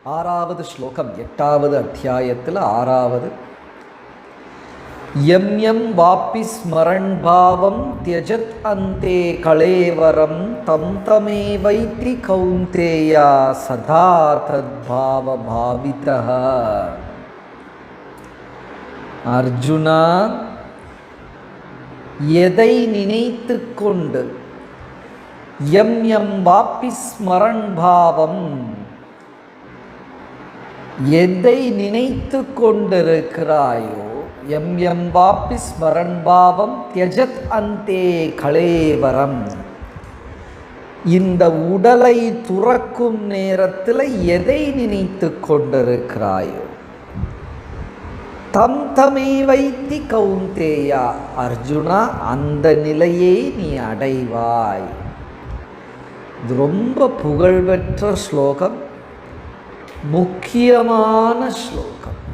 ஆறாவது ஸ்லோகம், 8வது அத்தியாயத்தில் 6வது. யம் யம் வாப்பி ஸ்மரன் பாவம் தியஜத் அந்தே கலேவரம் தம் தமே வைத்தி கௌந்தேயா சதா தத்பாவ பாவிதஹ. அர்ஜுனா, எதை நினைத்து கொண்டு யம் யம் வாப்பி ஸ்மரன் பாவம், எதை நினைத்து கொண்டிருக்கிறாயோ, எம் எம் வாப்பி ஸ்மரன் பாவம் தியஜத் அந்தே கலேவரம், இந்த உடலை துறக்கும் நேரத்தில் எதை நினைத்து கொண்டிருக்கிறாயோ, தம் தமே வைத்தி கௌந்தேயா, அர்ஜுனா அந்த நிலையை நீ அடைவாய். இது ரொம்ப புகழ்பெற்ற ஸ்லோகம், முக்கியமான ஸ்லோகம்.